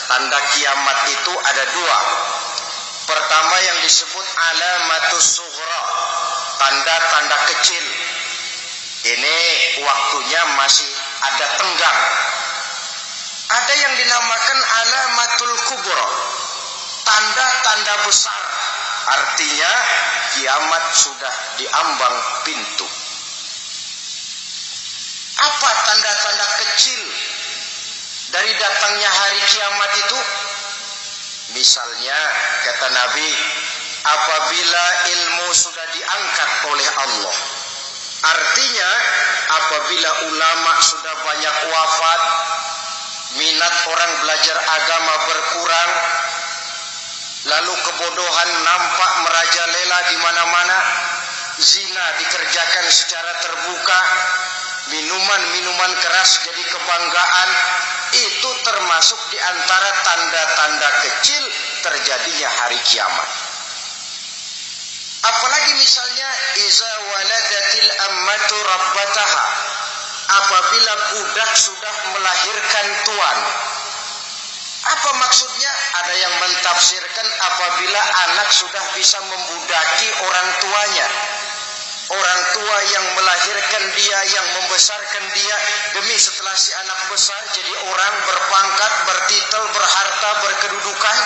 tanda kiamat itu ada dua. Pertama yang disebut alamatus sughra, tanda-tanda kecil. Ini waktunya masih ada tenggang. Ada yang dinamakan alamatul kubra, tanda-tanda besar. Artinya kiamat sudah diambang pintu. Apa tanda-tanda kecil dari datangnya hari kiamat itu? Misalnya kata Nabi, apabila ilmu sudah diangkat oleh Allah. Artinya apabila ulama sudah banyak wafat, minat orang belajar agama berkurang, lalu kebodohan nampak merajalela di mana-mana, zina dikerjakan secara terbuka, minuman-minuman keras jadi kebanggaan, itu termasuk di antara tanda-tanda kecil terjadinya hari kiamat. Apalagi misalnya iza waladatil ammatu rabbataha, apabila budak sudah melahirkan tuan. Apa maksudnya? Ada yang mentafsirkan apabila anak sudah bisa membudaki orang tuanya. Orang tua yang melahirkan dia, yang membesarkan dia, demi setelah si anak besar jadi orang berpangkat, bertitel, berharta, berkedudukan,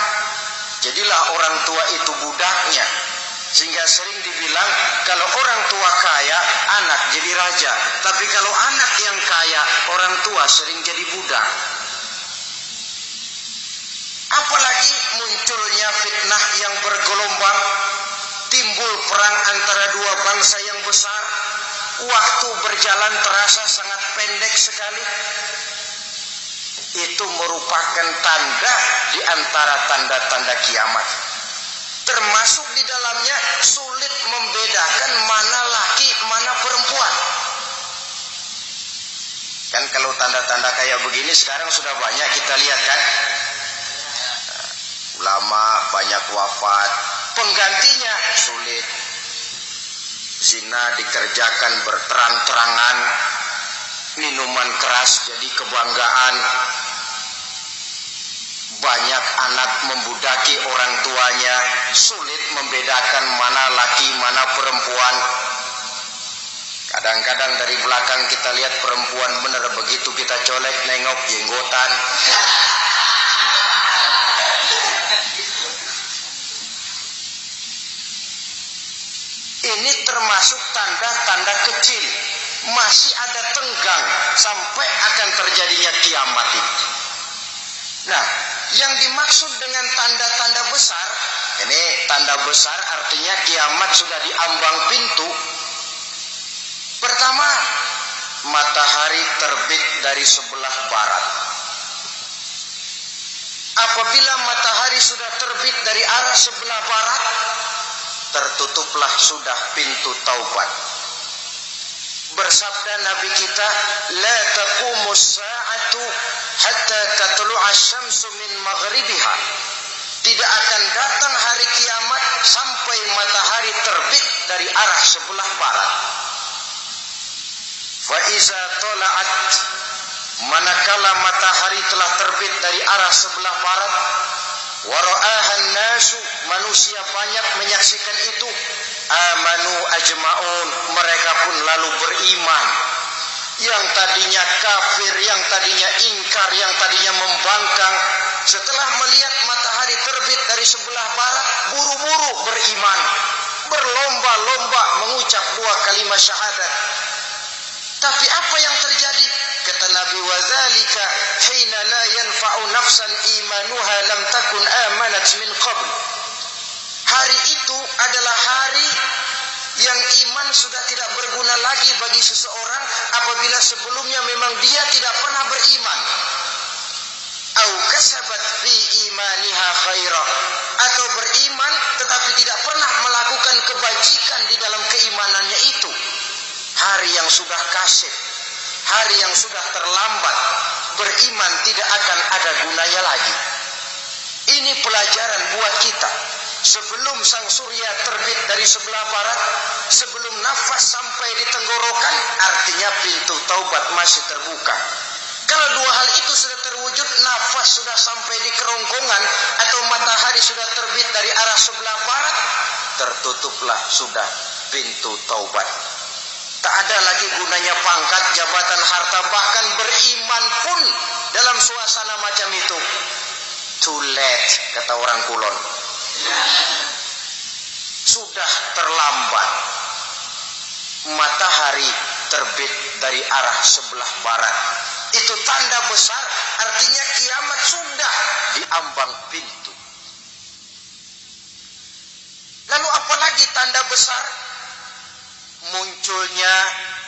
jadilah orang tua itu budaknya. Sehingga sering dibilang kalau orang tua kaya, anak jadi raja. Tapi kalau anak yang kaya, orang tua sering jadi budak. Apalagi munculnya fitnah yang bergelombang, timbul perang antara dua bangsa yang besar, waktu berjalan terasa sangat pendek sekali. Itu merupakan tanda di antara tanda-tanda kiamat. Termasuk di dalamnya sulit membedakan mana laki, mana perempuan. Kan kalau tanda-tanda kayak begini sekarang sudah banyak kita lihat kan. Ulama banyak wafat, penggantinya sulit. Zina dikerjakan berterang-terangan, minuman keras jadi kebanggaan, banyak anak membudaki orang tuanya, sulit membedakan mana laki mana perempuan. Kadang-kadang dari belakang kita lihat perempuan benar, begitu kita colek nengok jenggotan. Ini termasuk tanda-tanda kecil. Masih ada tenggang sampai akan terjadinya kiamat itu. Nah, yang dimaksud dengan tanda-tanda besar, ini tanda besar artinya kiamat sudah diambang pintu. Pertama, matahari terbit dari sebelah barat. Apabila matahari sudah terbit dari arah sebelah barat, tertutuplah sudah pintu taubat. Bersabda Nabi kita, la taqumus sa'atu hatta tatlu'a syamsu min maghribiha. Tidak akan datang hari kiamat sampai matahari terbit dari arah sebelah barat. Fa iza tala'at, manakala matahari telah terbit dari arah sebelah barat, wa ra'ahan nasu, manusia banyak menyaksikan itu, amanu ajma'un, mereka pun lalu beriman. Yang tadinya kafir, yang tadinya ingkar, yang tadinya membangkang, setelah melihat matahari terbit dari sebelah barat, buru-buru beriman, berlomba-lomba mengucap dua kalimat syahadat. Tapi apa yang terjadi? Kata Nabi, wadzalika hina la yanfa'u nafsan imanuha lam takun amanat min qabl. Hari itu adalah hari yang iman sudah tidak berguna lagi bagi seseorang apabila sebelumnya memang dia tidak pernah beriman. Au kasabat fi imaniha khaira, atau beriman tetapi tidak pernah melakukan kebajikan di dalam keimanannya itu. Hari yang sudah kasif, hari yang sudah terlambat, beriman tidak akan ada gunanya lagi. Ini pelajaran buat kita. Sebelum sang surya terbit dari sebelah barat, sebelum nafas sampai di tenggorokan, artinya pintu taubat masih terbuka. Kalau dua hal itu sudah terwujud, nafas sudah sampai di kerongkongan atau matahari sudah terbit dari arah sebelah barat, tertutuplah sudah pintu taubat. Tak ada lagi gunanya pangkat, jabatan, harta, bahkan beriman pun dalam suasana macam itu. Too late, kata orang Kulon. Sudah terlambat. Matahari terbit dari arah sebelah barat. Itu tanda besar, artinya kiamat sudah di ambang pintu. Lalu apalagi tanda besar? Munculnya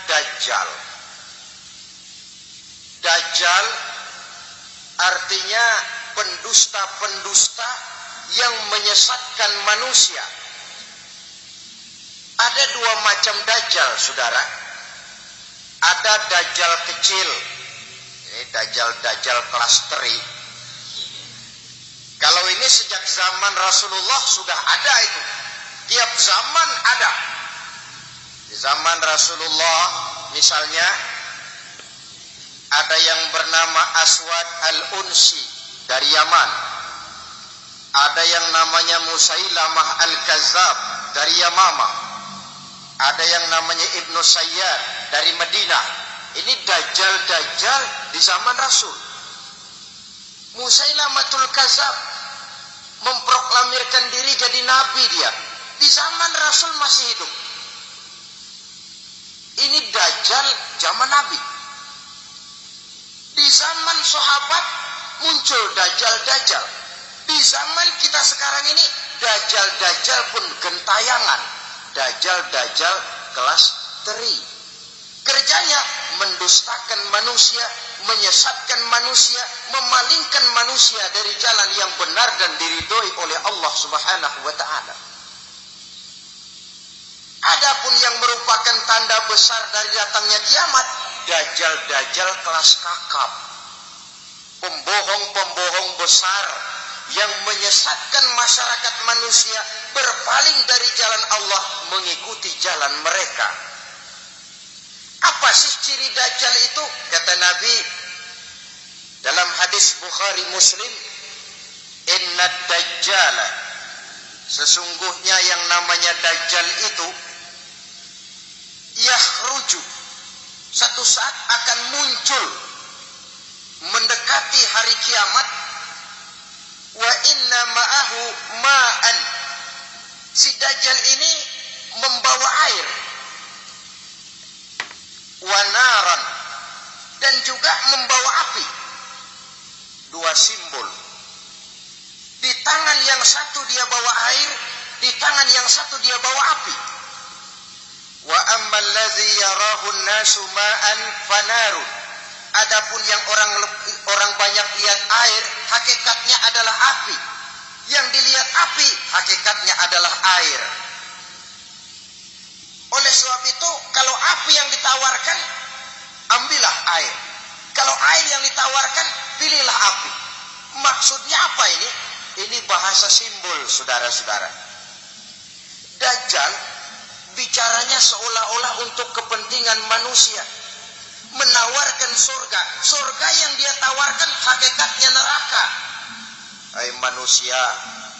Dajjal. Dajjal artinya pendusta-pendusta yang menyesatkan manusia. Ada dua macam Dajjal, saudara. Ada Dajjal kecil. Ini Dajjal kelas teri. Kalau ini sejak zaman Rasulullah sudah ada itu. Tiap zaman ada. Di zaman Rasulullah misalnya ada yang bernama Aswad al-Unsi dari Yaman. Ada yang namanya Musailamah al-Kazzab dari Yamama. Ada yang namanya Ibnu Sayyad dari Madinah. Ini Dajjal di zaman Rasul. Musailamatul Kazzab memproklamirkan diri jadi nabi dia. Di zaman Rasul masih hidup. Ini Dajjal zaman Nabi. Di zaman sahabat muncul Dajjal. Di zaman kita sekarang ini Dajjal pun gentayangan. Dajjal kelas teri. Kerjanya mendustakan manusia, menyesatkan manusia, memalingkan manusia dari jalan yang benar dan diridhoi oleh Allah Subhanahu wa taala. Adapun yang merupakan tanda besar dari datangnya kiamat, Dajjal kelas kakap. Pembohong-pembohong besar yang menyesatkan masyarakat manusia berpaling dari jalan Allah mengikuti jalan mereka. Apa sih ciri Dajjal itu? Kata Nabi dalam hadis Bukhari Muslim, "Inna Dajjal", sesungguhnya yang namanya Dajjal itu yakhruju, satu saat akan muncul mendekati hari kiamat. Wa inna ma'ahu ma'an, si Dajjal ini membawa air. Wa naran, dan juga membawa api. Dua simbol. Di tangan yang satu dia bawa air, di tangan yang satu dia bawa api. Wa ammal ladzi yarahu an-nasu ma'an fanarun. Adapun yang orang banyak lihat air, hakikatnya adalah api. Yang dilihat api, hakikatnya adalah air. Oleh sebab itu, kalau api yang ditawarkan, ambillah air. Kalau air yang ditawarkan, pilihlah api. Maksudnya apa ini? Ini bahasa simbol, saudara-saudara. Dajjal bicaranya seolah-olah untuk kepentingan manusia. Menawarkan surga. Surga yang dia tawarkan hakikatnya neraka. Hai manusia,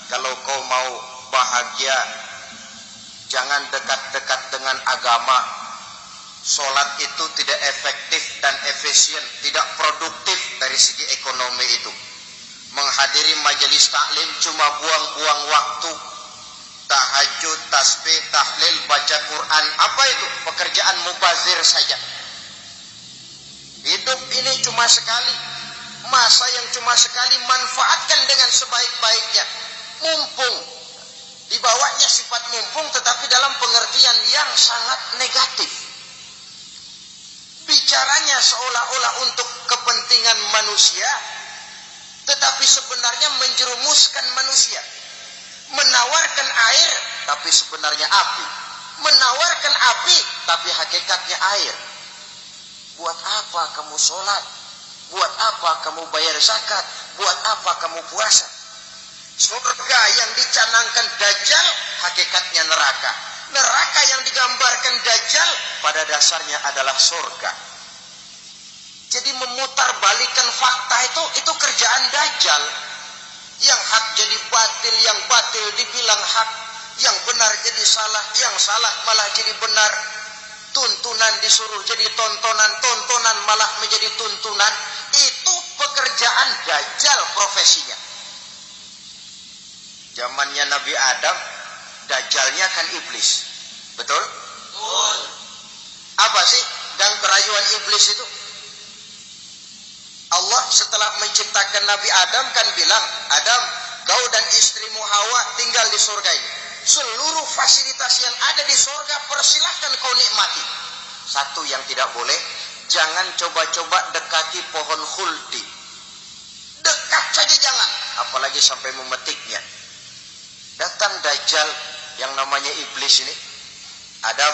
kalau kau mau bahagia, jangan dekat-dekat dengan agama. Solat itu tidak efektif dan efisien, tidak produktif dari segi ekonomi itu. Menghadiri majelis taklim cuma buang-buang waktu. Tahajud, tasbih, tahlil, baca Quran, apa itu? Pekerjaan mubazir saja. Hidup ini cuma sekali. Masa yang cuma sekali, manfaatkan dengan sebaik-baiknya. Mumpung. Dibawanya sifat mumpung, tetapi dalam pengertian yang sangat negatif. Bicaranya seolah-olah untuk kepentingan manusia, tetapi sebenarnya menjerumuskan manusia. Menawarkan air, tapi sebenarnya api. Menawarkan api, tapi hakikatnya air. Buat apa kamu sholat? Buat apa kamu bayar zakat? Buat apa kamu puasa? Surga yang dicanangkan Dajjal, hakikatnya neraka. Neraka yang digambarkan Dajjal, pada dasarnya adalah surga. Jadi memutarbalikkan fakta itu kerjaan Dajjal. Yang hak jadi batil, yang batil dibilang hak, yang benar jadi salah, yang salah malah jadi benar. Tuntunan disuruh jadi tontonan, tontonan malah menjadi tuntunan. Itu pekerjaan Dajjal profesinya. Zamannya Nabi Adam, Dajjalnya kan iblis. Betul? Betul. Apa sih gang kerayuan iblis itu? Allah setelah menciptakan Nabi Adam kan bilang, Adam, kau dan istrimu Hawa tinggal di surga ini. Seluruh fasilitas yang ada di surga persilahkan kau nikmati. Satu yang tidak boleh, jangan coba-coba dekati pohon khuldi. Dekat saja jangan, apalagi sampai memetiknya. Datang Dajjal yang namanya iblis ini. Adam,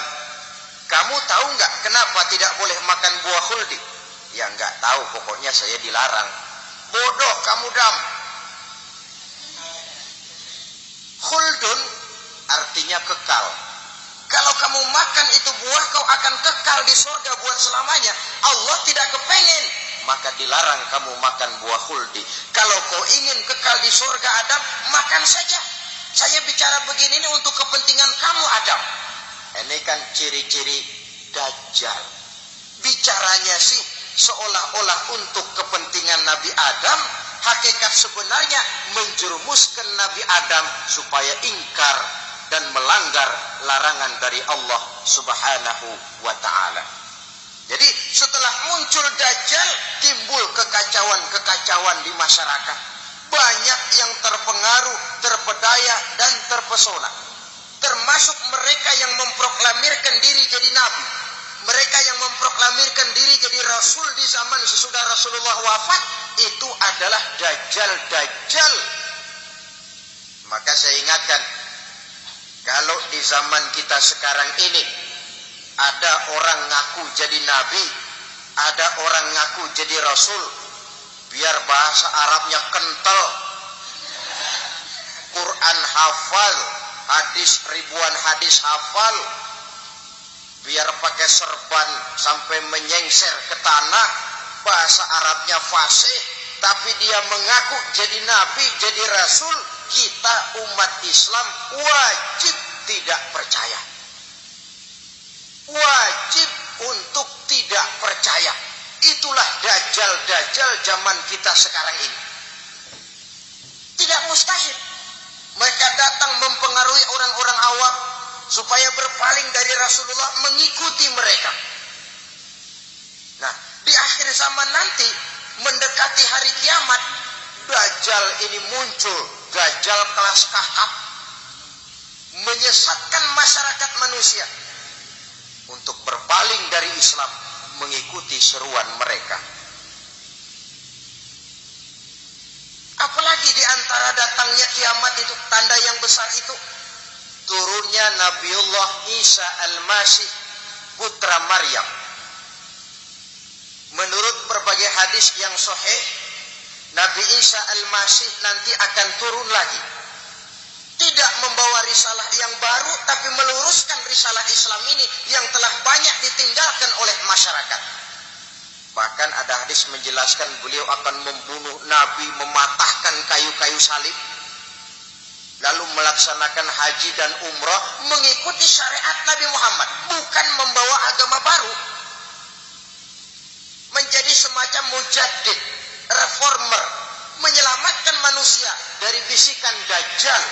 kamu tahu nggak kenapa tidak boleh makan buah khuldi? Ya nggak tahu, pokoknya saya dilarang. Bodoh kamu Dam. Khuldun artinya kekal. Kalau kamu makan itu buah, kau akan kekal di surga buat selamanya. Allah tidak kepengen, maka dilarang kamu makan buah khuldi. Kalau kau ingin kekal di surga Adam, makan saja. Saya bicara begini ini untuk kepentingan kamu Adam. Ini kan ciri-ciri Dajjal. Bicaranya sih seolah-olah untuk kepentingan Nabi Adam, hakikat sebenarnya menjerumuskan Nabi Adam supaya ingkar dan melanggar larangan dari Allah Subhanahu wa ta'ala. Jadi setelah muncul Dajjal, timbul kekacauan-kekacauan di masyarakat. Banyak yang terpengaruh, terpedaya dan terpesona. Termasuk mereka yang memproklamirkan diri jadi nabi. Mereka yang memproklamirkan diri jadi rasul di zaman sesudah Rasulullah wafat, itu adalah Dajjal. Maka saya ingatkan, kalau di zaman kita sekarang ini ada orang ngaku jadi nabi, ada orang ngaku jadi rasul, biar bahasa Arabnya kental, Quran hafal, ribuan hadis hafal, biar pakai serban sampai menyengser ke tanah, bahasa Arabnya fasih, tapi dia mengaku jadi nabi, jadi rasul, kita umat Islam wajib tidak percaya. Wajib untuk tidak percaya. Itulah Dajjal zaman kita sekarang ini. Tidak mustahil mereka datang mempengaruhi orang-orang awam supaya berpaling dari Rasulullah, mengikuti mereka. Nah, di akhir zaman nanti, mendekati hari kiamat, Dajjal ini muncul, Dajjal kelas kakap, menyesatkan masyarakat manusia untuk berpaling dari Islam, mengikuti seruan mereka. Apalagi di antara datangnya kiamat itu, tanda yang besar itu, turunnya Nabiullah Isa al-Masih, putra Maryam. Menurut berbagai hadis yang sahih, Nabi Isa al-Masih nanti akan turun lagi. Tidak membawa risalah yang baru, tapi meluruskan risalah Islam ini yang telah banyak ditinggalkan oleh masyarakat. Bahkan ada hadis menjelaskan beliau akan membunuh Nabi, mematahkan kayu-kayu salib, lalu melaksanakan haji dan umrah mengikuti syariat Nabi Muhammad, bukan membawa agama baru. Menjadi semacam mujaddid, reformer, menyelamatkan manusia dari bisikan Dajjal.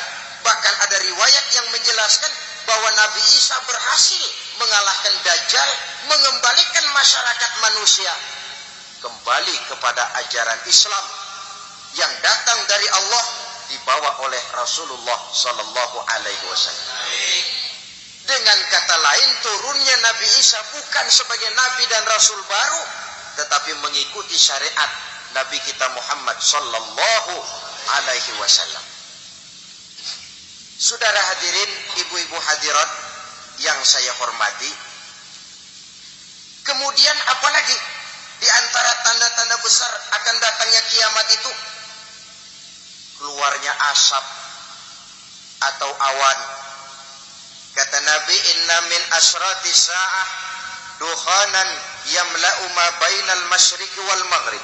Bahkan ada riwayat yang menjelaskan bahwa Nabi Isa berhasil mengalahkan Dajjal, mengembalikan masyarakat manusia kembali kepada ajaran Islam yang datang dari Allah, dibawa oleh Rasulullah Sallallahu Alaihi Wasallam. Dengan kata lain, turunnya Nabi Isa bukan sebagai Nabi dan Rasul baru, tetapi mengikuti syariat Nabi kita Muhammad Sallallahu Alaihi Wasallam. Saudara hadirin, ibu-ibu hadirat yang saya hormati, kemudian apalagi di antara tanda-tanda besar akan datangnya kiamat itu? Keluarnya asap atau awan. Kata Nabi, inna min asrati sa'ah dukhanan yamla'u ma bainal masyriqi wal maghrib.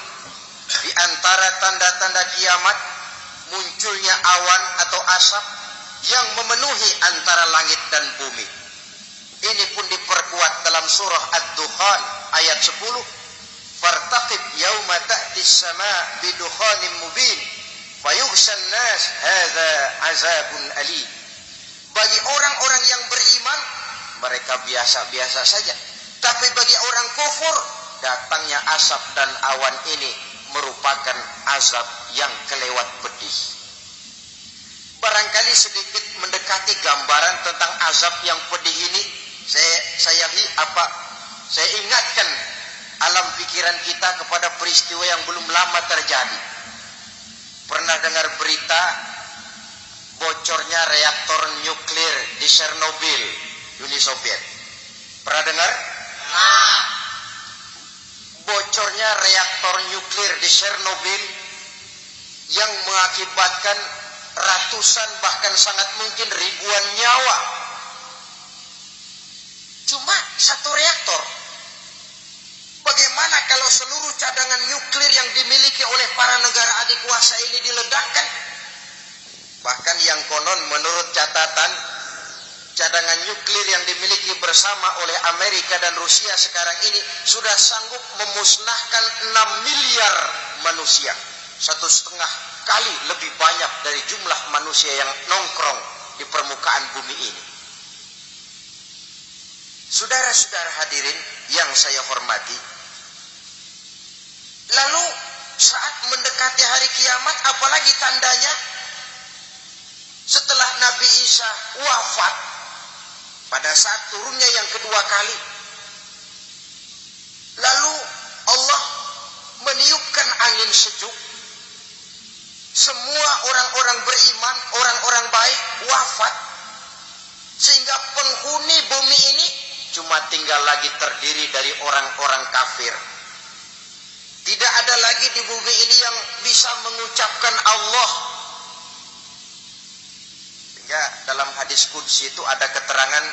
Di antara tanda-tanda kiamat munculnya awan atau asap yang memenuhi antara langit dan bumi. Ini pun diperkuat dalam surah Ad-Dukhan ayat 10. Fartaqib yauma ta'tis sama' bidukhanin mubin fayughshan nas hadza azabun alim. Bagi orang-orang yang beriman mereka biasa-biasa saja, tapi bagi orang kufur datangnya asap dan awan ini merupakan azab yang kelewat pedih. Barangkali sedikit mendekati gambaran tentang azab yang pedih ini, saya ingatkan alam pikiran kita kepada peristiwa yang belum lama terjadi. Pernah dengar berita bocornya reaktor nuklir di Chernobyl, Uni Soviet? Pernah dengar? Bocornya reaktor nuklir di Chernobyl yang mengakibatkan ratusan bahkan sangat mungkin ribuan nyawa. Cuma satu reaktor. Bagaimana kalau seluruh cadangan nuklir yang dimiliki oleh para negara adikuasa ini diledakkan? Bahkan yang konon menurut catatan, cadangan nuklir yang dimiliki bersama oleh Amerika dan Rusia sekarang ini sudah sanggup memusnahkan 6 miliar manusia. 1,5 kali lebih banyak dari jumlah manusia yang nongkrong di permukaan bumi ini. Saudara-saudara hadirin yang saya hormati, lalu saat mendekati hari kiamat, apalagi tandanya? Setelah Nabi Isa wafat, pada saat turunnya yang kedua kali, lalu Allah meniupkan angin sejuk. Semua orang-orang beriman, orang-orang baik wafat, sehingga penghuni bumi ini cuma tinggal lagi terdiri dari orang-orang kafir. Tidak ada lagi di bumi ini yang bisa mengucapkan Allah. Sehingga dalam hadis qudsi itu ada keterangan,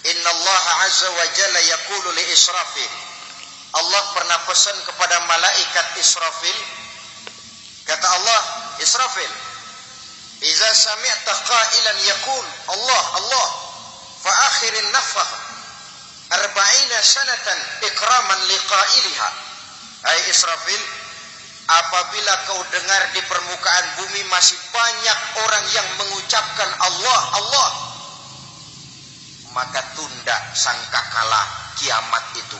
innallaha azza wa jalla yaqulu li Israfil. Allah pernah pesan kepada malaikat Israfil, kata Allah, Israfil, iza sami'ta qailan yaqul Allah Allah fa akhirin nafakh 40 sanatan ikraman liqailiha. Hai Israfil, apabila kau dengar di permukaan bumi masih banyak orang yang mengucapkan Allah Allah, maka tunda sangkakala kiamat itu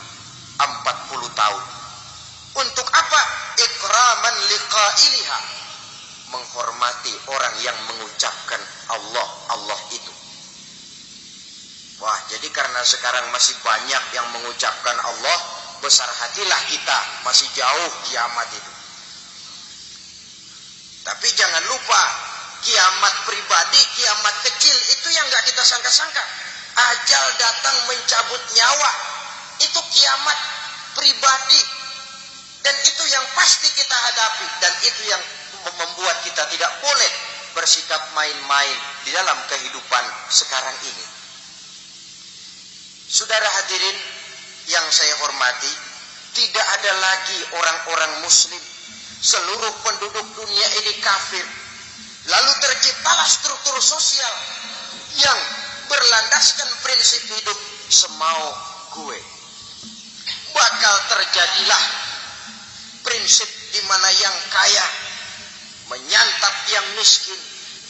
40 tahun. Untuk apa? Ikraman liqailiha, menghormati orang yang mengucapkan Allah Allah itu. Wah, jadi karena sekarang masih banyak yang mengucapkan Allah, besar hatilah kita, masih jauh kiamat itu. Tapi jangan lupa, kiamat pribadi, kiamat kecil itu yang gak kita sangka-sangka. Ajal datang mencabut nyawa, itu kiamat pribadi. Dan itu yang pasti kita hadapi. Dan itu yang membuat kita tidak boleh bersikap main-main di dalam kehidupan sekarang ini. Saudara hadirin yang saya hormati, tidak ada lagi orang-orang muslim. Seluruh penduduk dunia ini kafir. Lalu terciptalah struktur sosial yang berlandaskan prinsip hidup semau gue. Bakal terjadilah prinsip di mana yang kaya menyantap yang miskin,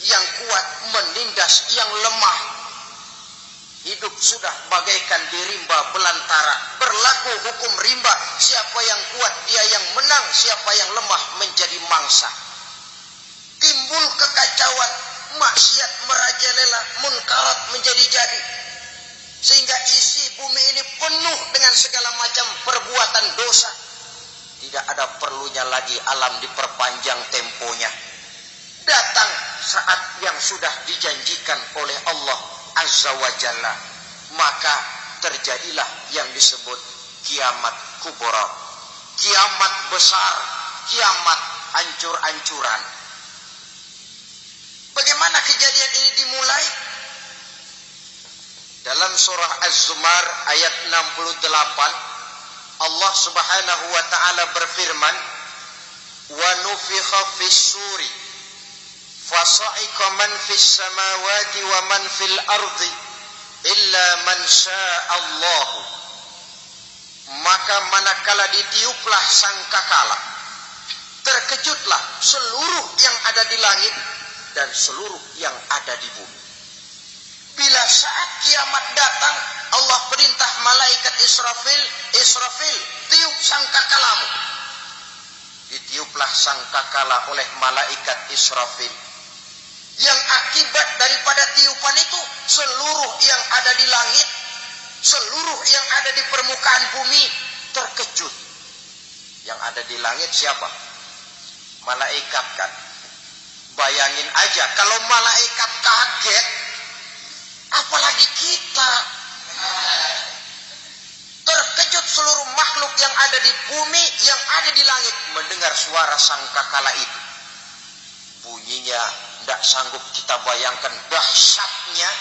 yang kuat menindas yang lemah. Hidup sudah bagaikan di rimba belantara, berlaku hukum rimba, siapa yang kuat dia yang menang, siapa yang lemah menjadi mangsa. Timbul kekacauan, maksiat merajalela, munkarat menjadi-jadi, sehingga isi bumi ini penuh dengan segala macam perbuatan dosa. Tidak ada perlunya lagi alam diperpanjang temponya. Datang saat yang sudah dijanjikan oleh Allah Azza wa Jalla, maka terjadilah yang disebut kiamat kubra, kiamat besar, kiamat hancur-hancuran. Bagaimana kejadian ini dimulai? Dalam surah Az-Zumar ayat 68, Allah Subhanahu wa taala berfirman, "Wa nufikha fis-suri fasa'iqa man fis samawati wa man fil ardi illa man sya'allah." Maka manakala ditiuplah sangkakala, terkejutlah seluruh yang ada di langit dan seluruh yang ada di bumi. Bila saat kiamat datang, Allah perintah malaikat Israfil, tiup sangkakalamu. Ditiuplah sangkakala oleh malaikat Israfil. Yang akibat daripada tiupan itu, seluruh yang ada di langit, seluruh yang ada di permukaan bumi terkejut. Yang ada di langit siapa? Malaikat kan. Bayangin aja kalau malaikat kaget, apalagi kita. Terkejut seluruh makhluk yang ada di bumi, yang ada di langit mendengar suara sangkakala itu. Bunyinya tidak sanggup kita bayangkan dahsyatnya.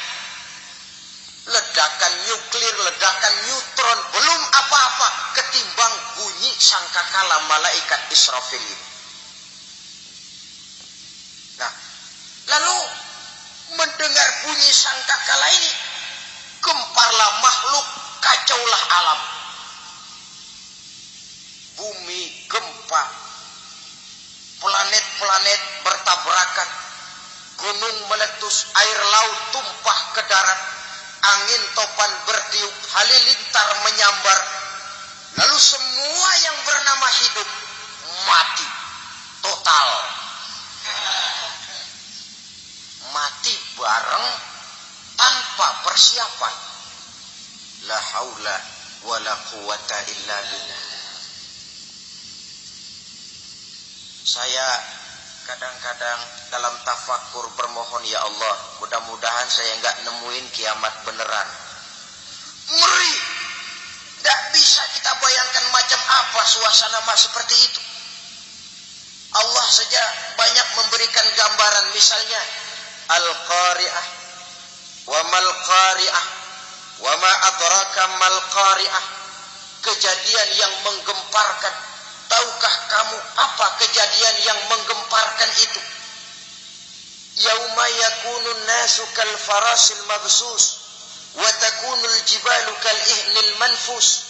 Ledakan nuklir, ledakan neutron, belum apa-apa ketimbang bunyi sangkakala malaikat Israfil ini. Nah, lalu mendengar bunyi sangkakala ini, gemparlah makhluk, kacaulah alam. Bumi gempa, planet-planet bertabrakan, gunung meletus, air laut tumpah ke darat, angin topan bertiup, halilintar menyambar. Lalu semua yang bernama hidup mati total. Mati bareng tanpa persiapan. La haula wala quwata illa billah. Saya kadang-kadang dalam tafakur bermohon, ya Allah, mudah-mudahan saya enggak nemuin kiamat beneran. Ngeri. Tidak bisa kita bayangkan macam apa suasana seperti itu. Allah saja banyak memberikan gambaran, misalnya Al-Qari'ah, wa mal Qari'ah, wa ma adraka mal Qari'ah. Kejadian yang menggemparkan. Tahukah kamu apa kejadian yang menggemparkan itu? Yauma yakunun nasu kal farasil mabsus wa takunul jibalu kal ihnil manfus.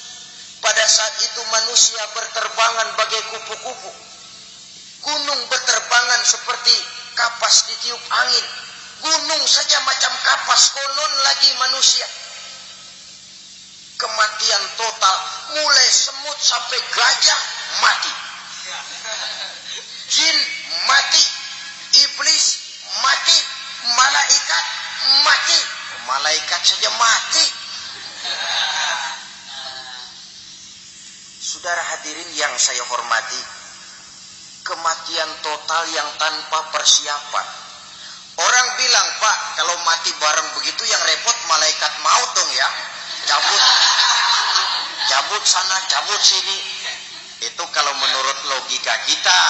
Pada saat itu manusia berterbangan bagai kupu-kupu. Gunung berterbangan seperti kapas ditiup angin. Gunung saja macam kapas, konon lagi manusia. Kematian total, mulai semut sampai gajah mati. Jin mati, iblis mati, malaikat mati. Malaikat saja mati. Saudara hadirin yang saya hormati, kematian total yang tanpa persiapan. Orang bilang, Pak, kalau mati bareng begitu yang repot malaikat maut dong ya. Cabut sana, cabut sini. Itu kalau menurut logika kita.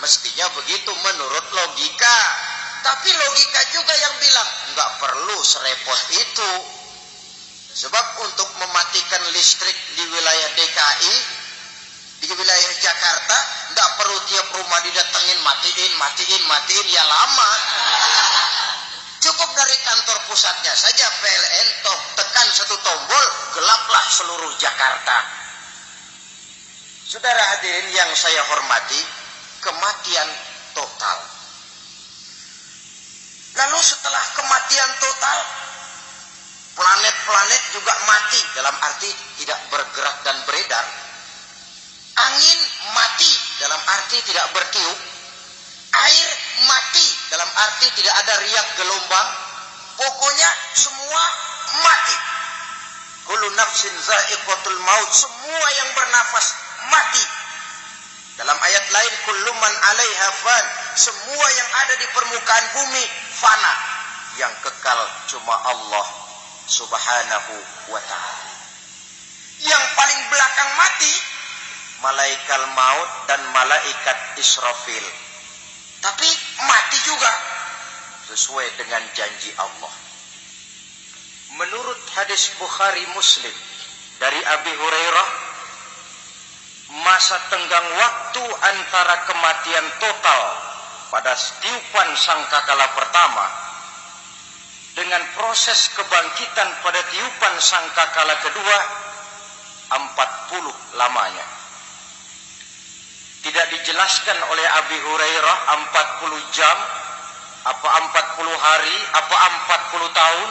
Mestinya begitu menurut logika. Tapi logika juga yang bilang, nggak perlu serepot itu. Sebab untuk mematikan listrik di wilayah DKI, di wilayah Jakarta, nggak perlu tiap rumah didatengin, matiin, ya lama. Cukup dari kantor pusatnya saja PLN, tekan satu tombol, gelaplah seluruh Jakarta. Saudara hadirin yang saya hormati, kematian total. Lalu setelah kematian total, planet-planet juga mati, dalam arti tidak bergerak dan beredar. Angin mati, dalam arti tidak bertiup. Air mati, dalam arti tidak ada riak gelombang. Pokoknya semua mati. Kullu nafsin za'iqatul maut, semua yang bernafas mati. Dalam ayat lain, kullu man 'alaiha fan, semua yang ada di permukaan bumi fana. Yang kekal cuma Allah Subhanahu wa ta'ala. Yang paling belakang mati malaikat maut dan malaikat Israfil. Tapi mati juga sesuai dengan janji Allah. Menurut hadis Bukhari Muslim dari Abi Hurairah masa tenggang waktu antara kematian total pada tiupan sangkakala pertama dengan proses kebangkitan pada tiupan sangkakala kedua 40 lamanya. Tidak dijelaskan oleh Abi Hurairah 40 jam, apa 40 hari, apa 40 tahun,